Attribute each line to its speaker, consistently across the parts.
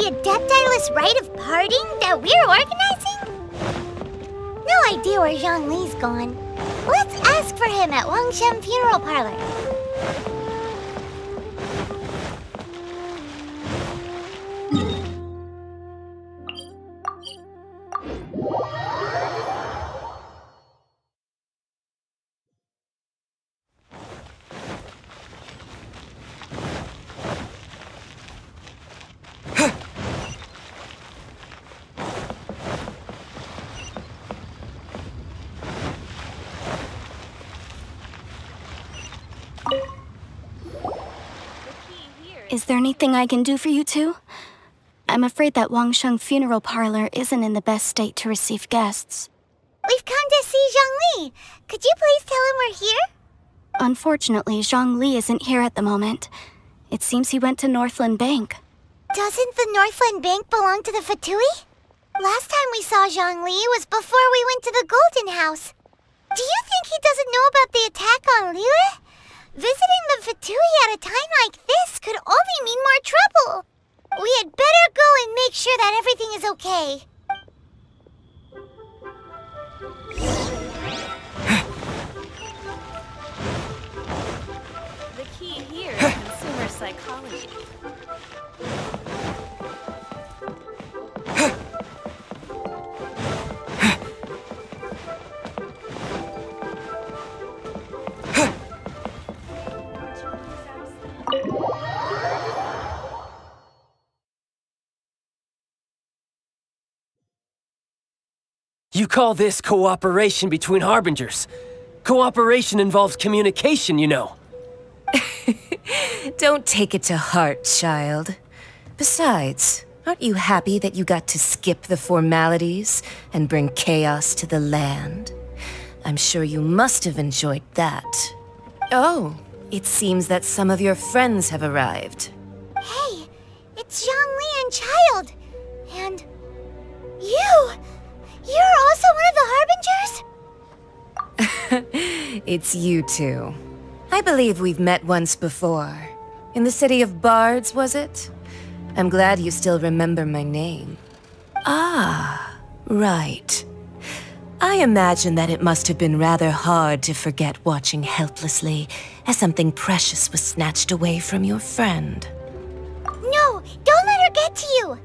Speaker 1: the Adeptilus Rite of Parting that we're organizing? No idea where Zhongli's gone. Let's ask for him at Wangshen Funeral Parlor.
Speaker 2: Is there anything I can do for you two? I'm afraid that Wangshen Funeral Parlor isn't in the best state to receive guests.
Speaker 1: We've come to see Zhongli. Could you please tell him we're here?
Speaker 2: Unfortunately, Zhongli isn't here at the moment. It seems he went to Northland Bank.
Speaker 1: Doesn't the Northland Bank belong to the Fatui? Last time we saw Zhongli was before we went to the Golden House. Do you think he doesn't know about the attack on Liyue? Visiting the Fatui at a time like this could only mean more trouble. We had better go and make sure that everything is okay.
Speaker 3: The key here is consumer psychology.
Speaker 4: You call this cooperation between Harbingers? Cooperation involves communication, you know.
Speaker 5: Don't take it to heart, child. Besides, aren't you happy that you got to skip the formalities and bring chaos to the land? I'm sure you must have enjoyed that. Oh, it seems that some of your friends have arrived.
Speaker 1: Hey, it's Zhongli and Child. And you! You're also one of the Harbingers?
Speaker 5: It's you two. I believe we've met once before. In the city of Bards, was it? I'm glad you still remember my name. Ah, right. I imagine that it must have been rather hard to forget watching helplessly as something precious was snatched away from your friend.
Speaker 1: No, don't let her get to you!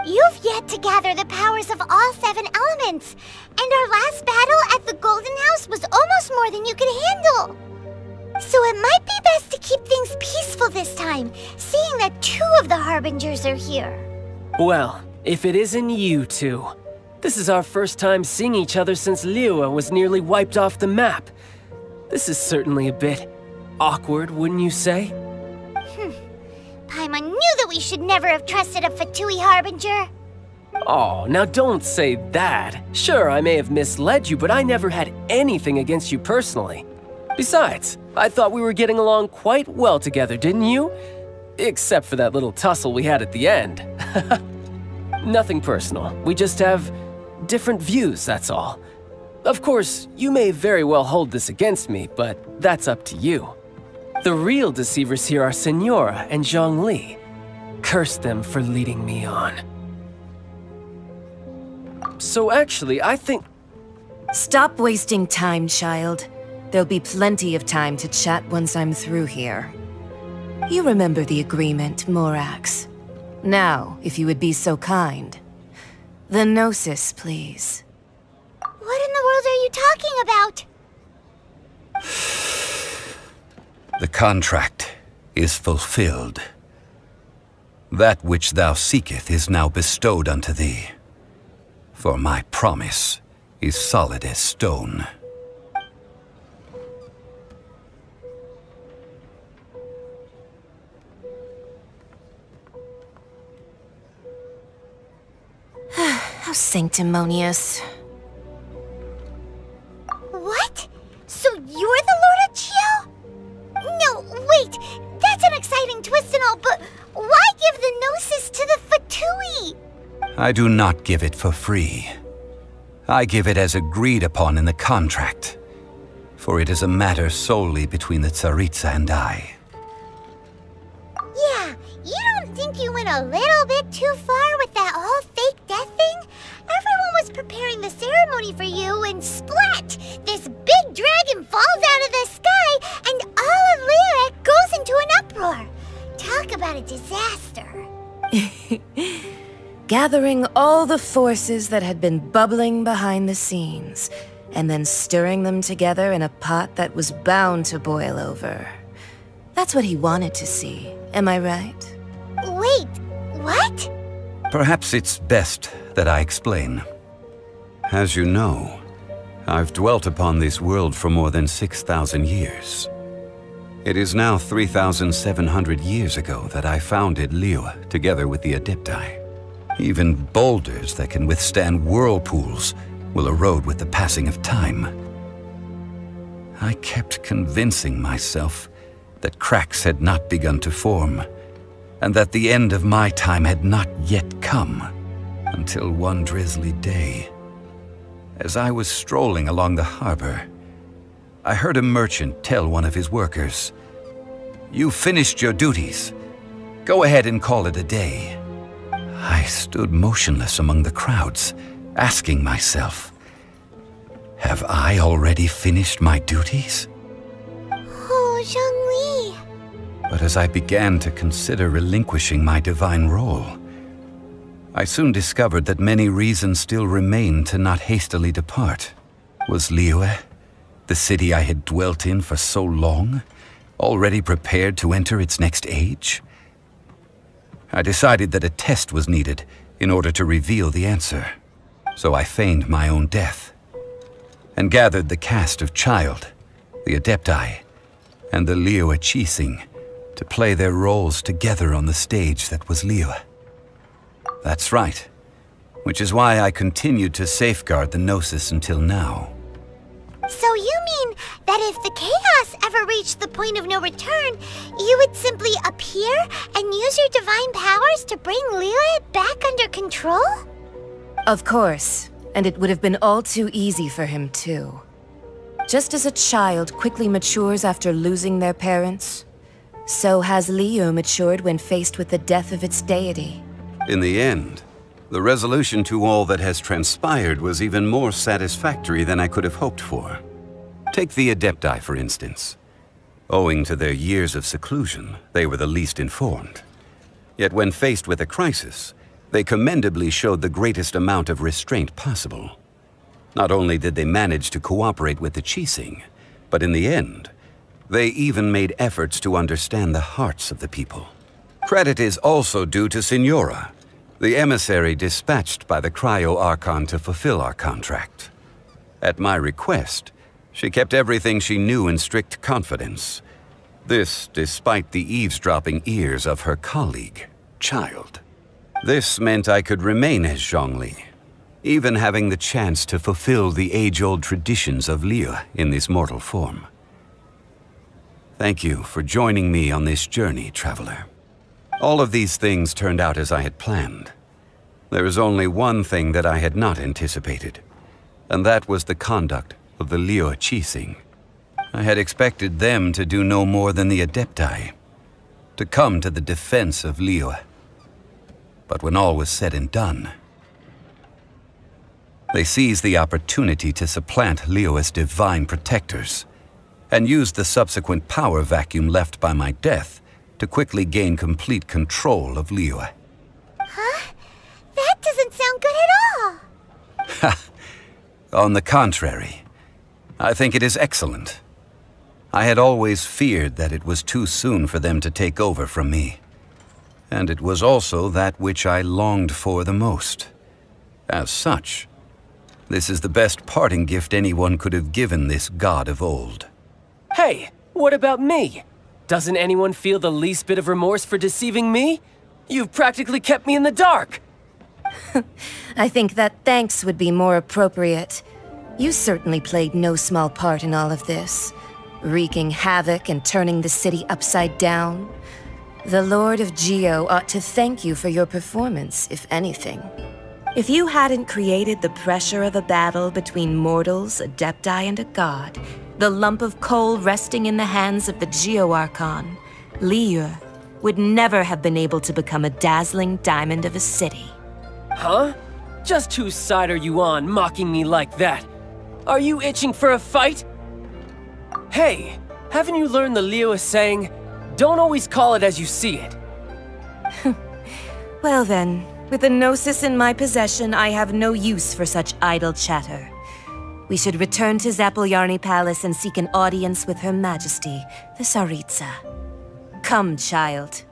Speaker 1: You've yet to gather the powers of all 7 elements, and our last battle at the Golden House was almost more than you could handle. So it might be best to keep things peaceful this time, seeing that 2 of the Harbingers are here.
Speaker 4: Well, if it isn't you two. This is our first time seeing each other since Liyue was nearly wiped off the map. This is certainly a bit awkward, wouldn't you say?
Speaker 1: Paimon knew that we should never have trusted a Fatui Harbinger.
Speaker 4: Oh, now don't say that. Sure, I may have misled you, but I never had anything against you personally. Besides, I thought we were getting along quite well together, didn't you? Except for that little tussle we had at the end. Nothing personal. We just have different views, that's all. Of course, you may very well hold this against me, but that's up to you. The real deceivers here are Senora and Zhongli. Curse them for leading me on. So actually, I think...
Speaker 5: Stop wasting time, child. There'll be plenty of time to chat once I'm through here. You remember the agreement, Morax. Now, if you would be so kind. The Gnosis, please.
Speaker 1: What in the world are you talking about?
Speaker 6: The contract is fulfilled. That which thou seeketh is now bestowed unto thee. For my promise is solid as stone.
Speaker 5: How sanctimonious.
Speaker 1: What? So you're the Lord of Xiao? No, wait! That's an exciting twist and all, but why give the Gnosis to the Fatui?
Speaker 6: I do not give it for free. I give it as agreed upon in the contract, for it is a matter solely between the Tsaritsa and I.
Speaker 1: Yeah, you don't think think you went a little bit too far with that whole fake death thing? Everyone was preparing the ceremony for you and splat! This big dragon falls out of the sky and all of Liyue goes into an uproar. Talk about a disaster.
Speaker 5: Gathering all the forces that had been bubbling behind the scenes, and then stirring them together in a pot that was bound to boil over. That's what he wanted to see, am I right?
Speaker 1: Wait, what?
Speaker 6: Perhaps it's best that I explain. As you know, I've dwelt upon this world for more than 6,000 years. It is now 3,700 years ago that I founded Liyue together with the Adepti. Even boulders that can withstand whirlpools will erode with the passing of time. I kept convincing myself that cracks had not begun to form, and that the end of my time had not yet come, until one drizzly day, as I was strolling along the harbor, I heard a merchant tell one of his workers, "You finished your duties. Go ahead and call it a day." I stood motionless among the crowds, asking myself, have I already finished my duties?
Speaker 1: Oh, Zhongli.
Speaker 6: But as I began to consider relinquishing my divine role, I soon discovered that many reasons still remained to not hastily depart. Was Liyue, the city I had dwelt in for so long, already prepared to enter its next age? I decided that a test was needed in order to reveal the answer. So I feigned my own death, and gathered the cast of Child, the Adepti, and the Liyue Qixing to play their roles together on the stage that was Liyue. That's right, which is why I continued to safeguard the Gnosis until now.
Speaker 1: So you mean that if the chaos ever reached the point of no return, you would simply appear and use your divine powers to bring Liyue back under control?
Speaker 5: Of course, and it would have been all too easy for him too. Just as a child quickly matures after losing their parents, so has Liyue matured when faced with the death of its deity.
Speaker 6: In the end, the resolution to all that has transpired was even more satisfactory than I could have hoped for. Take the Adepti, for instance. Owing to their years of seclusion, they were the least informed. Yet when faced with a crisis, they commendably showed the greatest amount of restraint possible. Not only did they manage to cooperate with the Qixing, but in the end, they even made efforts to understand the hearts of the people. Credit is also due to Signora, the emissary dispatched by the Cryo-Archon to fulfill our contract. At my request, she kept everything she knew in strict confidence. This despite the eavesdropping ears of her colleague, Child. This meant I could remain as Zhongli, even having the chance to fulfill the age-old traditions of Liyue in this mortal form. Thank you for joining me on this journey, traveler. All of these things turned out as I had planned. There is only one thing that I had not anticipated, and that was the conduct of the Liyue Qixing. I had expected them to do no more than the Adepti, to come to the defense of Liyue. But when all was said and done, they seized the opportunity to supplant Liyue's divine protectors, and used the subsequent power vacuum left by my death to quickly gain complete control of Liyue.
Speaker 1: Huh? That doesn't sound good at all.
Speaker 6: Ha! On the contrary, I think it is excellent. I had always feared that it was too soon for them to take over from me. And it was also that which I longed for the most. As such, this is the best parting gift anyone could have given this god of old.
Speaker 4: Hey, what about me? Doesn't anyone feel the least bit of remorse for deceiving me? You've practically kept me in the dark.
Speaker 5: I think that thanks would be more appropriate. You certainly played no small part in all of this, wreaking havoc and turning the city upside down. The Lord of Geo ought to thank you for your performance, if anything. If you hadn't created the pressure of a battle between mortals, Adepti, and a god, the lump of coal resting in the hands of the Geo-Archon, Liyue, would never have been able to become a dazzling diamond of a city.
Speaker 4: Huh? Just whose side are you on, mocking me like that? Are you itching for a fight? Hey, haven't you learned the Liyue saying, don't always call it as you see it?
Speaker 5: Well then, with the Gnosis in my possession, I have no use for such idle chatter. We should return to Zapoljarny Palace and seek an audience with Her Majesty, the Tsaritsa. Come, child.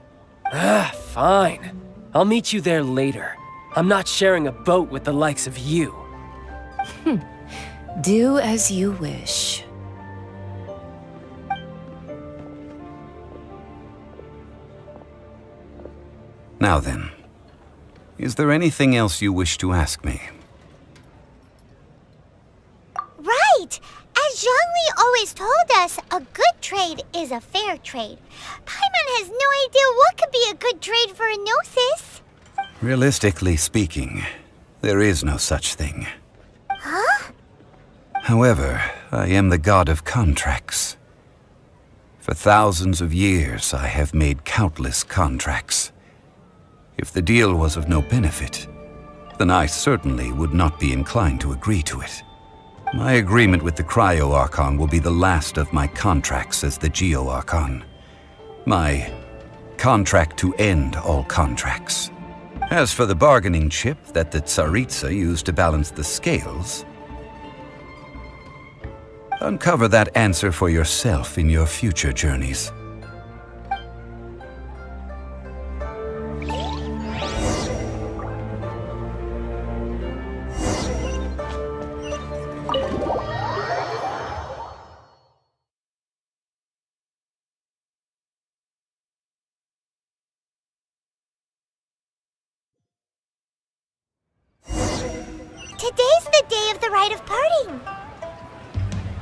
Speaker 4: Fine. I'll meet you there later. I'm not sharing a boat with the likes of you.
Speaker 5: Do as you wish.
Speaker 6: Now then, is there anything else you wish to ask me?
Speaker 1: Right! As Zhongli always told us, a good trade is a fair trade. Paimon has no idea what could be a good trade for a Gnosis.
Speaker 6: Realistically speaking, there is no such thing.
Speaker 1: Huh?
Speaker 6: However, I am the god of contracts. For thousands of years, I have made countless contracts. If the deal was of no benefit, then I certainly would not be inclined to agree to it. My agreement with the Cryo-Archon will be the last of my contracts as the Geo-Archon. My contract to end all contracts. As for the bargaining chip that the Tsaritsa used to balance the scales, uncover that answer for yourself in your future journeys.
Speaker 1: Today's the day of the rite of parting.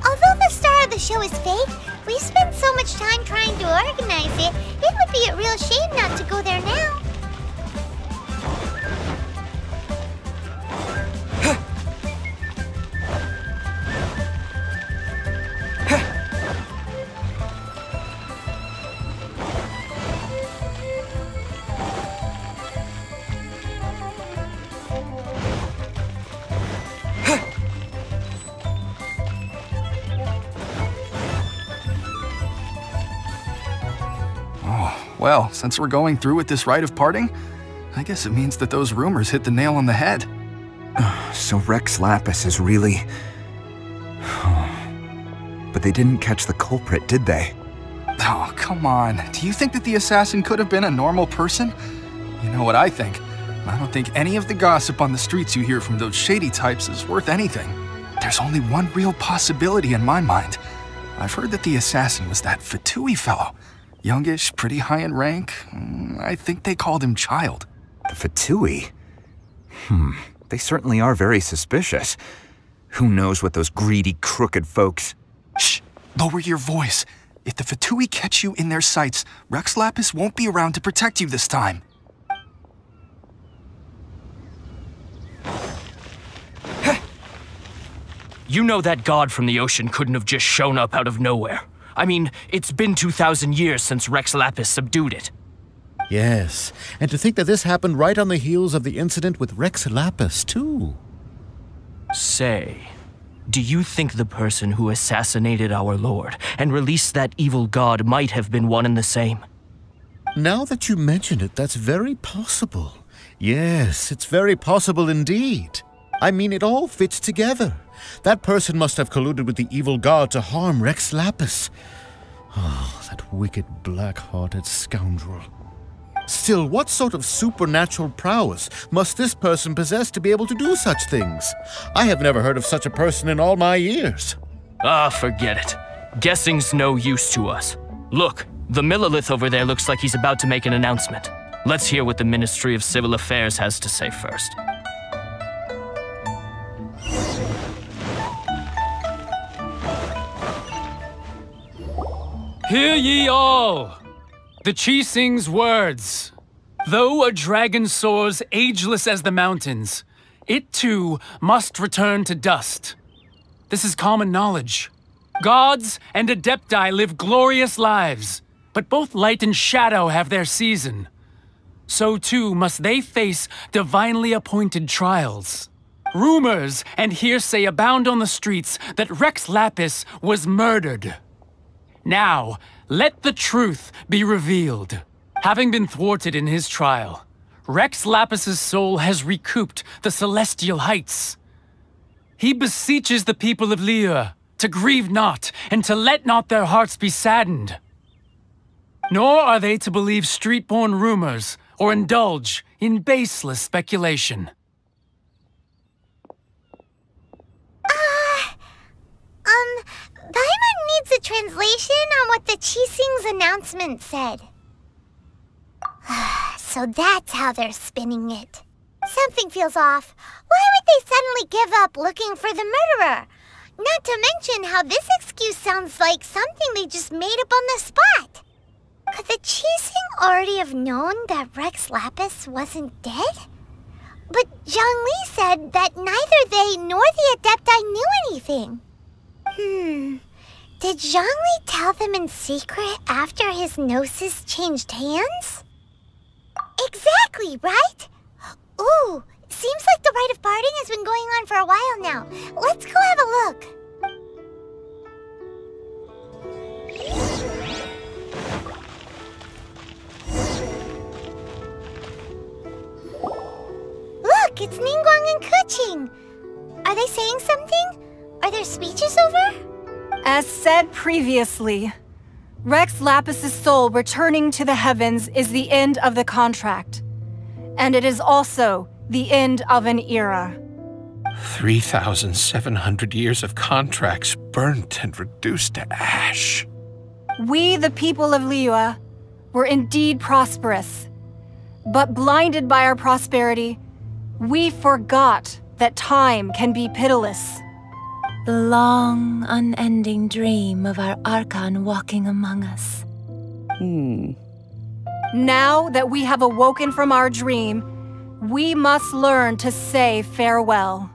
Speaker 1: Although the star of the show is fake, we've spent so much time trying to organize it, it would be a real shame not to go there now.
Speaker 7: Well, since we're going through with this rite of parting, I guess it means that those rumors hit the nail on the head.
Speaker 8: So Rex Lapis is really... But they didn't catch the culprit, did they?
Speaker 7: Oh, come on. Do you think that the assassin could have been a normal person? You know what I think? I don't think any of the gossip on the streets you hear from those shady types is worth anything. There's only one real possibility in my mind. I've heard that the assassin was that Fatui fellow. Youngish, pretty high in rank. I think they called him Child.
Speaker 8: The Fatui? They certainly are very suspicious. Who knows what those greedy, crooked folks...
Speaker 7: Shh! Lower your voice. If the Fatui catch you in their sights, Rex Lapis won't be around to protect you this time.
Speaker 9: You know that god from the ocean couldn't have just shown up out of nowhere. I mean, it's been 2,000 years since Rex Lapis subdued it.
Speaker 10: Yes, and to think that this happened right on the heels of the incident with Rex Lapis, too.
Speaker 9: Say, do you think the person who assassinated our lord and released that evil god might have been one and the same?
Speaker 10: Now that you mention it, that's very possible. Yes, it's very possible indeed. I mean, it all fits together. That person must have colluded with the evil god to harm Rex Lapis. Oh, that wicked, black-hearted scoundrel. Still, what sort of supernatural prowess must this person possess to be able to do such things? I have never heard of such a person in all my years.
Speaker 9: Ah, forget it. Guessing's no use to us. Look, the Millilith over there looks like he's about to make an announcement. Let's hear what the Ministry of Civil Affairs has to say first.
Speaker 11: Hear ye all! The Chi sings words. Though a dragon soars ageless as the mountains, it too must return to dust. This is common knowledge. Gods and Adepti live glorious lives, But both light and shadow have their season. So too must they face divinely appointed trials. Rumors and hearsay abound on the streets that Rex Lapis was murdered. Now, let the truth be revealed. Having been thwarted in his trial, Rex Lapis's soul has recouped the celestial heights. He beseeches the people of Liyue to grieve not and to let not their hearts be saddened. Nor are they to believe street-born rumors or indulge in baseless speculation.
Speaker 1: Paimon needs a translation on what the Qixing's announcement said. So that's how they're spinning it. Something feels off. Why would they suddenly give up looking for the murderer? Not to mention how this excuse sounds like something they just made up on the spot. Could the Qixing already have known that Rex Lapis wasn't dead? But Zhongli said that neither they nor the Adepti knew anything. Did Zhongli tell them in secret after his gnosis changed hands? Exactly, right? Ooh, seems like the rite of parting has been going on for a while now. Let's go have a look. Look, it's Ningguang and Keqing. Are they saying something? Are their speeches over?
Speaker 12: As said previously, Rex Lapis's soul returning to the heavens is the end of the contract. And it is also the end of an era.
Speaker 13: 3,700 years of contracts burnt and reduced to ash.
Speaker 12: We, the people of Liyue, were indeed prosperous. But blinded by our prosperity, we forgot that time can be pitiless.
Speaker 14: The long, unending dream of our Archon walking among us.
Speaker 12: Now that we have awoken from our dream, we must learn to say farewell.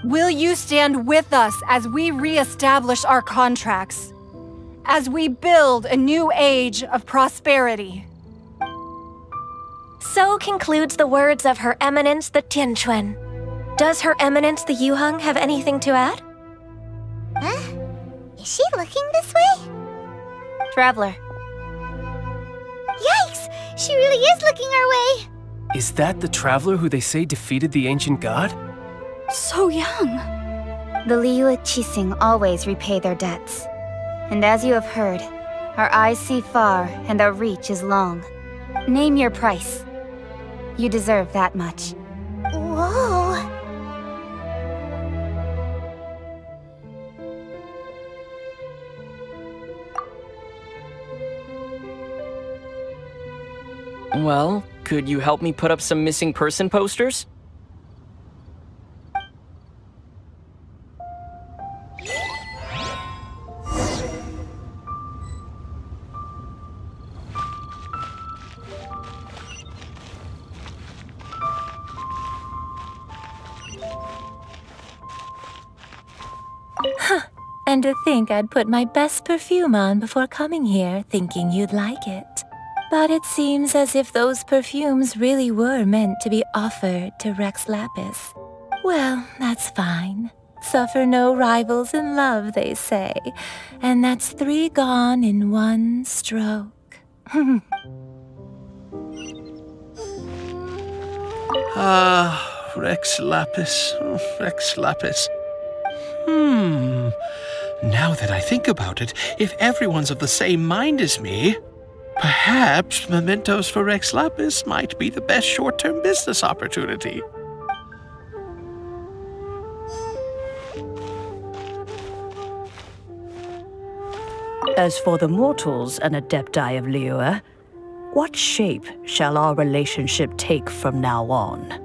Speaker 12: Will you stand with us as we re-establish our contracts? As we build a new age of prosperity?
Speaker 15: So concludes the words of Her Eminence the Tianquan. Does Her Eminence the Yuheng have anything to add?
Speaker 1: Huh? Is she looking this way?
Speaker 15: Traveler.
Speaker 1: Yikes! She really is looking our way!
Speaker 4: Is that the traveler who they say defeated the ancient god?
Speaker 2: So young.
Speaker 16: The Liyue Qixing always repay their debts. And as you have heard, our eyes see far and our reach is long. Name your price. You deserve that much.
Speaker 1: Whoa!
Speaker 17: Well, could you help me put up some missing person posters?
Speaker 14: And to think I'd put my best perfume on before coming here, thinking you'd like it. But it seems as if those perfumes really were meant to be offered to Rex Lapis. Well, that's fine. Suffer no rivals in love, they say. And that's 3 gone in 1 stroke.
Speaker 13: Rex Lapis. Rex Lapis. Now that I think about it, if everyone's of the same mind as me, perhaps mementos for Rex Lapis might be the best short-term business opportunity.
Speaker 18: As for the mortals and Adepti of Liyue, what shape shall our relationship take from now on?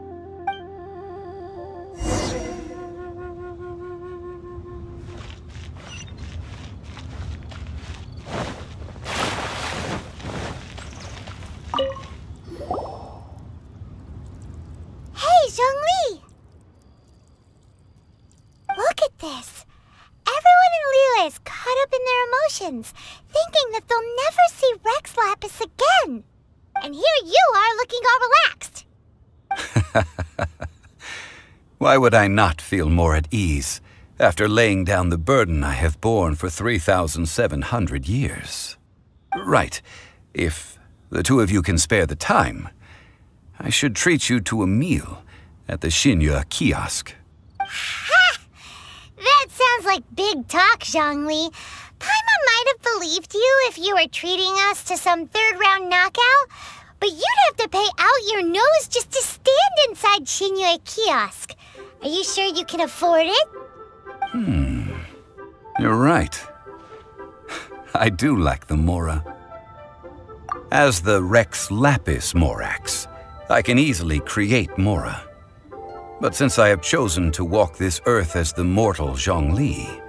Speaker 1: Hey, Zhongli! Look at this! Everyone in Liyue Liyue is caught up in their emotions, thinking that they'll never see Rex Lapis again. And here you are looking all relaxed.
Speaker 6: Why would I not feel more at ease after laying down the burden I have borne for 3,700 years? Right, if the two of you can spare the time, I should treat you to a meal at the Xinya kiosk.
Speaker 1: Ha! That sounds like big talk, Zhongli. Paimon might have believed you if you were treating us to some third-round knockout, but you'd have to pay out your nose just to stand inside Xinya kiosk. Are you sure you can afford it?
Speaker 6: You're right. I do like the Mora. As the Rex Lapis Morax, I can easily create Mora. But since I have chosen to walk this earth as the mortal Zhongli,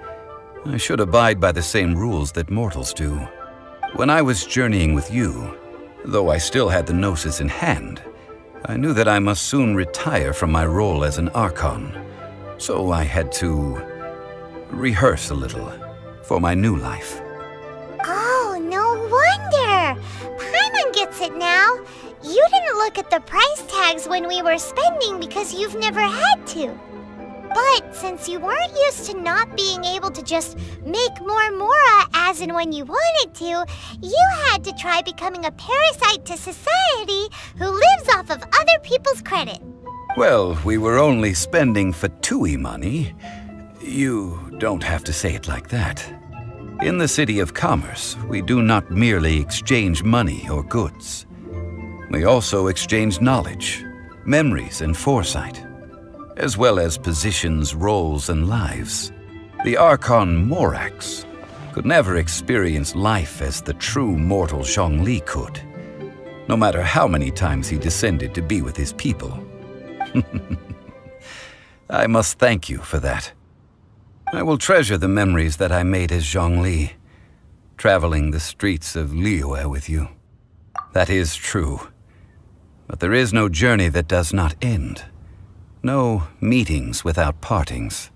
Speaker 6: I should abide by the same rules that mortals do. When I was journeying with you, though I still had the Gnosis in hand, I knew that I must soon retire from my role as an Archon, so I had to rehearse a little for my new life.
Speaker 1: Oh, no wonder! Paimon gets it now. You didn't look at the price tags when we were spending because you've never had to. But since you weren't used to not being able to just make more Mora as and when you wanted to, you had to try becoming a parasite to society who lives off of other people's credit.
Speaker 6: Well, we were only spending Fatui money. You don't have to say it like that. In the City of Commerce, we do not merely exchange money or goods. We also exchange knowledge, memories, and foresight, as well as positions, roles, and lives. The Archon Morax could never experience life as the true mortal Zhongli could, no matter how many times he descended to be with his people. I must thank you for that. I will treasure the memories that I made as Zhongli, traveling the streets of Liyue with you. That is true, but there is no journey that does not end. No meetings without partings.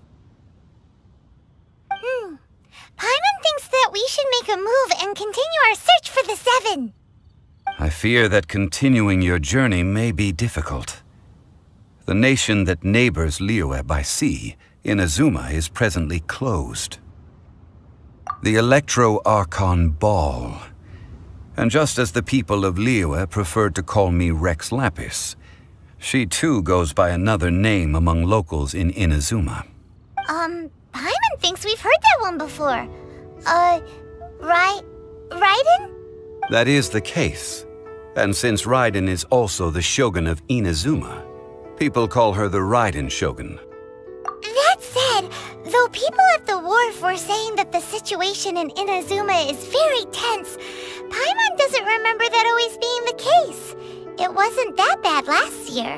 Speaker 1: Paimon thinks that we should make a move and continue our search for the Seven.
Speaker 6: I fear that continuing your journey may be difficult. The nation that neighbors Liyue by sea, Inazuma, is presently closed. The Electro-Archon Ball. And just as the people of Liyue preferred to call me Rex Lapis, she too goes by another name among locals in Inazuma.
Speaker 1: Paimon thinks we've heard that one before. Raiden?
Speaker 6: That is the case. And since Raiden is also the Shogun of Inazuma, people call her the Raiden Shogun.
Speaker 1: That said, though people at the wharf were saying that the situation in Inazuma is very tense, Paimon doesn't remember that always being the case. It wasn't that bad last year.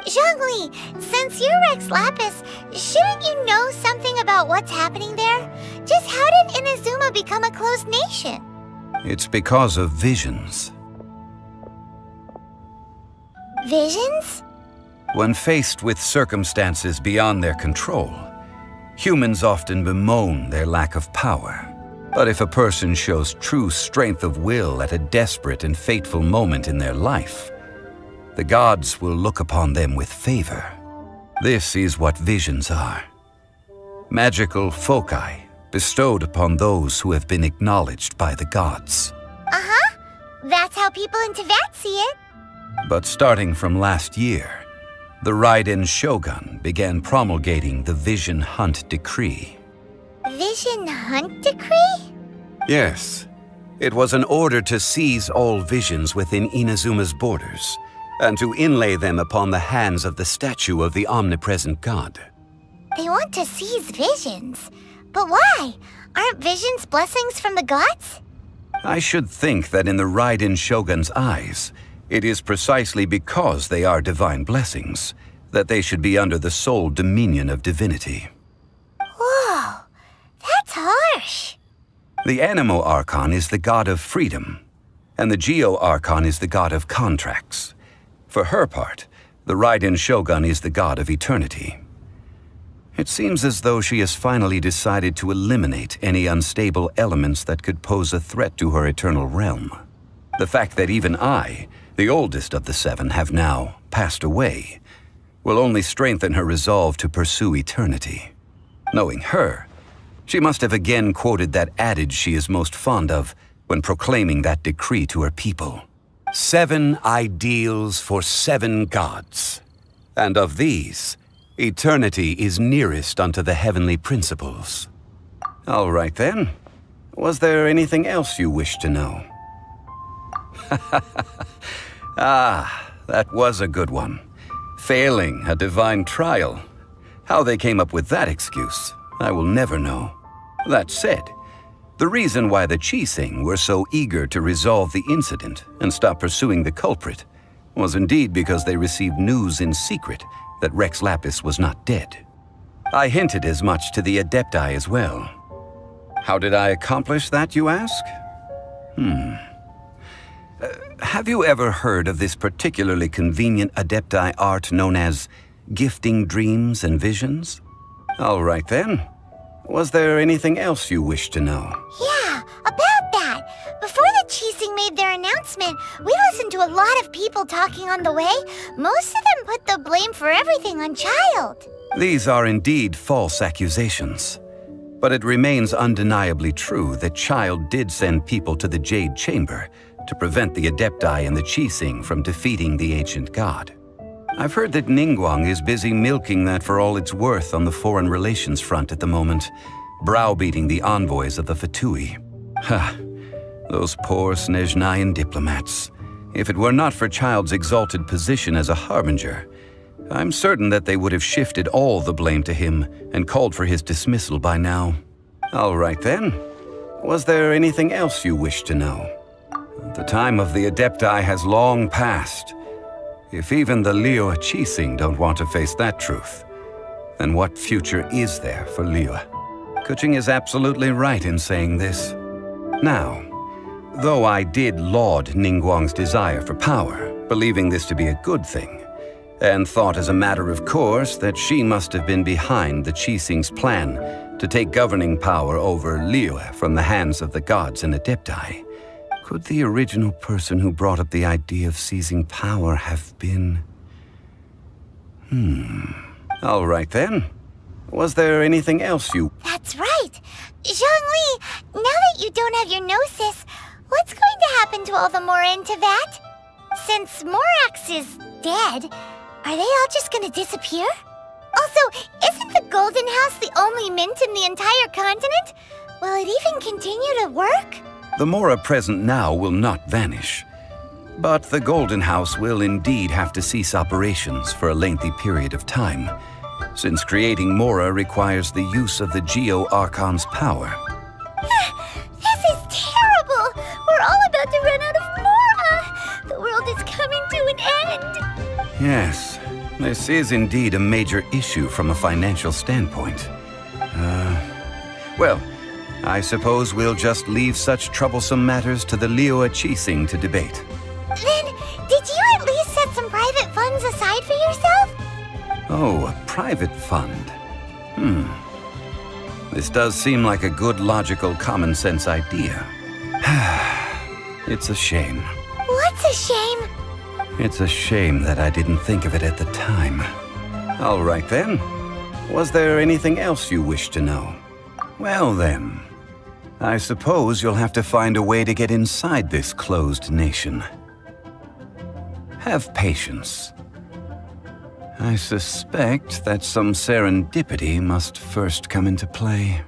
Speaker 1: Zhongli, since you're Rex Lapis, shouldn't you know something about what's happening there? Just how did Inazuma become a closed nation?
Speaker 6: It's because of visions.
Speaker 1: Visions?
Speaker 6: When faced with circumstances beyond their control, humans often bemoan their lack of power. But if a person shows true strength of will at a desperate and fateful moment in their life, the gods will look upon them with favor. This is what visions are. Magical foci bestowed upon those who have been acknowledged by the gods.
Speaker 1: Uh-huh. That's how people in Teyvat see it.
Speaker 6: But starting from last year, the Raiden Shogun began promulgating the Vision Hunt Decree.
Speaker 1: Vision Hunt Decree?
Speaker 6: Yes. It was an order to seize all visions within Inazuma's borders, and to inlay them upon the hands of the statue of the omnipresent god.
Speaker 1: They want to seize visions. But why? Aren't visions blessings from the gods?
Speaker 6: I should think that in the Raiden Shogun's eyes, it is precisely because they are divine blessings that they should be under the sole dominion of divinity.
Speaker 1: Whoa, that's harsh.
Speaker 6: The Animo Archon is the god of freedom, and the Geo Archon is the god of contracts. For her part, the Raiden Shogun is the god of eternity. It seems as though she has finally decided to eliminate any unstable elements that could pose a threat to her eternal realm. The fact that even I, the oldest of the 7, have now passed away, will only strengthen her resolve to pursue eternity. Knowing her, she must have again quoted that adage she is most fond of when proclaiming that decree to her people. 7 ideals for 7 gods, and of these, eternity is nearest unto the heavenly principles. All right then. Was there anything else you wish to know? Ah, that was a good one. Failing a divine trial. How they came up with that excuse, I will never know. That said, the reason why the Qixing were so eager to resolve the incident and stop pursuing the culprit was indeed because they received news in secret that Rex Lapis was not dead. I hinted as much to the Adepti as well. How did I accomplish that, you ask? Have you ever heard of this particularly convenient Adepti art known as gifting dreams and visions? All right then. Was there anything else you wish to know?
Speaker 1: Yeah, about that. Before the Qixing made their announcement, we listened to a lot of people talking on the way. Most of them put the blame for everything on Child.
Speaker 6: These are indeed false accusations. But it remains undeniably true that Child did send people to the Jade Chamber to prevent the Adepti and the Qixing from defeating the ancient god. I've heard that Ningguang is busy milking that for all it's worth on the foreign relations front at the moment, browbeating the envoys of the Fatui. Ha! Those poor Snezhnayan diplomats. If it were not for Child's exalted position as a harbinger, I'm certain that they would have shifted all the blame to him and called for his dismissal by now. All right then. Was there anything else you wish to know? The time of the Adepti has long passed. If even the Liyue Qixing don't want to face that truth, then what future is there for Liyue? Kuching is absolutely right in saying this. Now, though I did laud Ningguang's desire for power, believing this to be a good thing, and thought as a matter of course that she must have been behind the Qixing's plan to take governing power over Liyue from the hands of the gods and Adepti, could the original person who brought up the idea of seizing power have been... All right then. Was there anything else you...
Speaker 1: That's right. Zhongli, now that you don't have your gnosis, what's going to happen to all the Mora in Teyvat? Since Morax is dead, are they all just gonna disappear? Also, isn't the Golden House the only mint in the entire continent? Will it even continue to work?
Speaker 6: The Mora present now will not vanish. But the Golden House will indeed have to cease operations for a lengthy period of time, since creating Mora requires the use of the Geo-Archon's power.
Speaker 1: This is terrible! We're all about to run out of Mora! The world is coming to an end!
Speaker 6: Yes, this is indeed a major issue from a financial standpoint. Well, I suppose we'll just leave such troublesome matters to the Liyue Qixing to debate.
Speaker 1: Then, did you at least set some private funds aside for yourself?
Speaker 6: Oh, a private fund. This does seem like a good, logical, common-sense idea. It's a shame.
Speaker 1: What's a shame?
Speaker 6: It's a shame that I didn't think of it at the time. All right then. Was there anything else you wish to know? Well then, I suppose you'll have to find a way to get inside this closed nation. Have patience. I suspect that some serendipity must first come into play.